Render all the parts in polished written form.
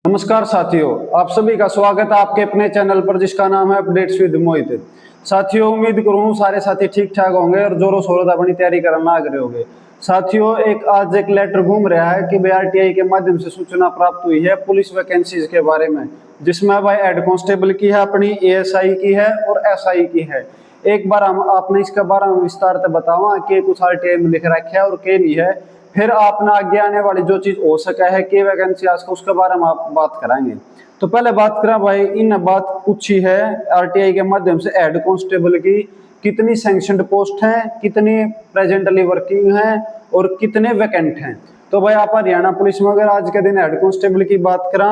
नमस्कार साथियों, आप सभी का स्वागत है आपके अपने चैनल पर जिसका नाम है अपडेट्स विद मोहित। साथियों, उम्मीद करूं सारे साथी ठीक ठाक होंगे और जोरों शोरों से अपनी तैयारी करना लग रहे होंगे। साथियों, आज एक लेटर घूम रहा है कि आरटीआई के माध्यम से सूचना प्राप्त हुई है पुलिस वैकेंसीज के बारे में, जिसमें भाई हेड कांस्टेबल की है, अपनी एएसआई की है और एसआई की है। एक बार हम आपने इसके बारे में विस्तार से बतावा कि कुछ आरटीआई में लिख रखा है और के नहीं है, फिर आपने आगे आने वाली जो चीज हो सका है कि वैकेंसी आज का उसके बारे में आप बात कराएंगे। तो पहले बात करें भाई, इन बात पूछी है आरटीआई के माध्यम से हेड कांस्टेबल की कितनी सैंक्शनड पोस्ट हैं, कितनी प्रेजेंटली वर्किंग हैं और कितने वैकेंट हैं। तो भाई आप हरियाणा पुलिस में अगर आज के दिन हेड कांस्टेबल की बात करा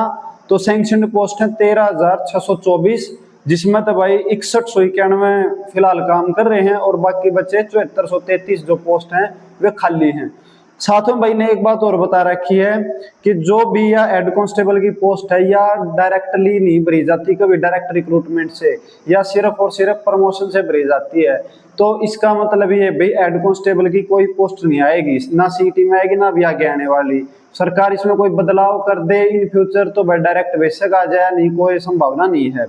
तो सैंक्शनड पोस्ट है 13,624, जिसमें तो भाई 6191 फिलहाल काम कर रहे हैं और बाकी बच्चे 7433 जो पोस्ट हैं वे खाली हैं। साथ में भाई ने एक बात और बता रखी है कि जो भी या हेड कांस्टेबल की पोस्ट है या डायरेक्टली नहीं भरी जाती, कभी डायरेक्ट रिक्रूटमेंट से या सिर्फ और सिर्फ प्रमोशन से भरी जाती है, तो इसका मतलब ये भाई हेड कांस्टेबल की कोई पोस्ट नहीं आएगी, ना सीटी में आएगी ना भी आगे आने वाली। सरकार इसमें कोई बदलाव कर दे इन फ्यूचर तो भाई डायरेक्ट बेशक आ जाए, नहीं कोई संभावना नहीं है।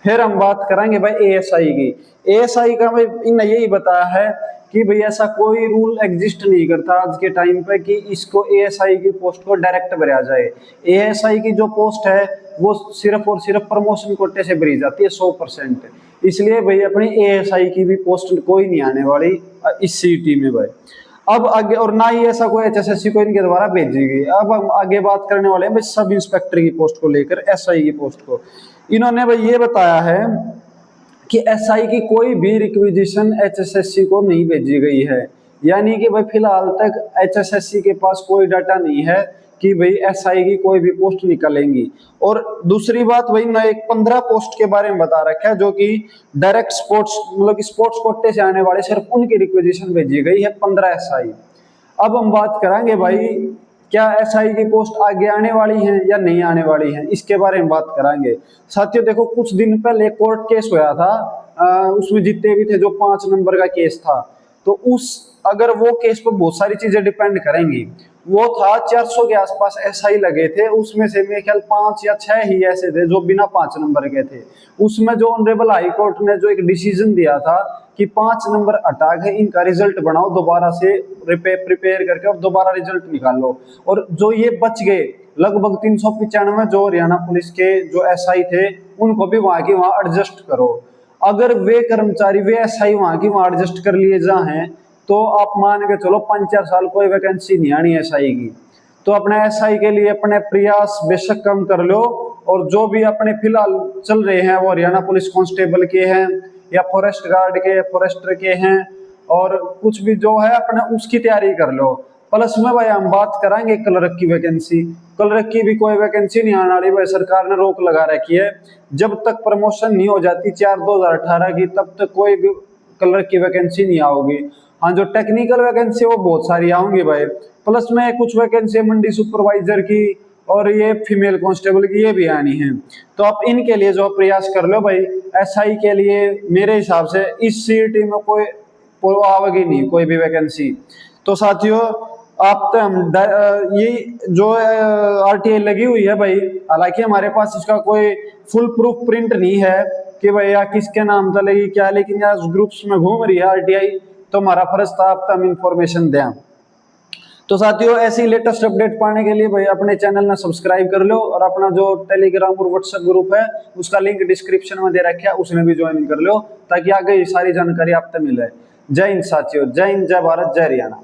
फिर हम बात करेंगे भाई एएसआई की। एएसआई का भाई इन्हें यही बताया है कि भाई ऐसा कोई रूल एग्जिस्ट नहीं करता आज के टाइम पे कि इसको एएसआई की पोस्ट को डायरेक्ट भरा जाए। एएसआई की जो पोस्ट है वो सिर्फ और सिर्फ प्रमोशन कोटे से भरी जाती है 100%। इसलिए भाई अपनी एएसआई की भी पोस्ट कोई नहीं आने वाली इस सीटी में भाई। अब आगे, और ना ही ऐसा कोई एचएसएससी को इनके द्वारा भेजी गई। अब हम आगे बात करने वाले हैं भाई सब इंस्पेक्टर की पोस्ट को लेकर, एसआई की पोस्ट को। इन्होंने भाई ये बताया है कि एसआई की कोई भी रिक्विजिशन एचएसएससी को नहीं भेजी गई है, यानी कि भाई फिलहाल तक एचएसएससी के पास कोई डाटा नहीं है कि भाई एसआई की कोई भी पोस्ट निकलेंगी। और दूसरी बात भाई ना एक 15 पोस्ट के बारे में बता रखा है जो कि डायरेक्ट स्पोर्ट्स मतलब स्पोर्ट्स कोटे से आने वाले, सिर्फ उनकी रिक्विजिशन भेजी गई है 15 एसआई। अब हम बात करेंगे भाई क्या एसआई की पोस्ट आगे आने वाली हैं या नहीं आने वाली हैं, इसके बारे में बात करेंगे। साथियों देखो, कुछ दिन पहले कोर्ट केस हुआ था, उसमें जितने भी थे, जो 5 नंबर का केस था, तो उस अगर वो केस पर बहुत सारी चीजें डिपेंड करेंगी। वो था 400 के आसपास एसआई लगे थे, उसमें से मेरे ख्याल 5 या 6 ही ऐसे थे जो बिना 5 नंबर के थे। उसमें जो ऑनरेबल हाई कोर्ट ने जो एक डिसीजन दिया था कि 5 नंबर हटा के इनका रिजल्ट बनाओ, दोबारा से प्रिपेयर करके और दोबारा रिजल्ट निकालो। और जो ये बच गए लगभग 395 जो हरियाणा पुलिस के जो एसआई थे, उनको भी वहां की वहां एडजस्ट करो। अगर वे कर्मचारी वे एसआई वहां की वहां एडजस्ट कर लिए जा हैं तो आप मान के चलो 5-4 साल कोई वैकेंसी नहीं आनी एसआई की। तो अपने एसआई के लिए अपने प्रयास बेशक कम कर लो, और जो भी अपने फिलहाल चल रहे हैं वो हरियाणा पुलिस कांस्टेबल के हैं या फॉरेस्ट गार्ड के, फॉरेस्टर के हैं, और कुछ भी जो है अपना उसकी तैयारी कर लो। प्लस में भाई हम बात कराएंगे क्लर्क की वैकेंसी। क्लर्क की भी कोई वैकेंसी नहीं आने वाली भाई, सरकार ने रोक लगा रखी है। जब तक प्रमोशन नहीं हो जाती 4/2018 की, तब तक कोई भी क्लर्क की वैकेंसी नहीं आओगी। हाँ, जो टेक्निकल वैकेंसी वो बहुत सारी आऊंगी भाई। प्लस में कुछ वैकेंसी मंडी सुपरवाइजर की और ये फीमेल कांस्टेबल की ये भी आनी है। तो आप इनके लिए जो प्रयास कर लो भाई। एसआई के लिए मेरे हिसाब से इस सीटी में कोई आवेगी नहीं कोई भी वैकेंसी। तो साथियों, आप तो हम ये जो आरटीआई लगी हुई है भाई, हालांकि हमारे पास इसका कोई फुल प्रूफ प्रिंट नहीं है कि भाई या किसके नाम से लगी क्या, लेकिन यार ग्रुप्स में घूम रही है आरटीआई, तो हमारा फर्ज था आप तक हम इंफॉर्मेशन दें। तो साथियों, ऐसी लेटेस्ट अपडेट पाने के लिए भाई अपने चैनल में सब्सक्राइब कर लो, और अपना जो टेलीग्राम और व्हाट्सएप ग्रुप है उसका लिंक डिस्क्रिप्शन में दे रखा है, उसमें भी ज्वाइन कर लो ताकि आगे ये सारी जानकारी आप तक मिले। जय हिंद साथियों, जय हिंद, जय भारत, जय हरियाणा।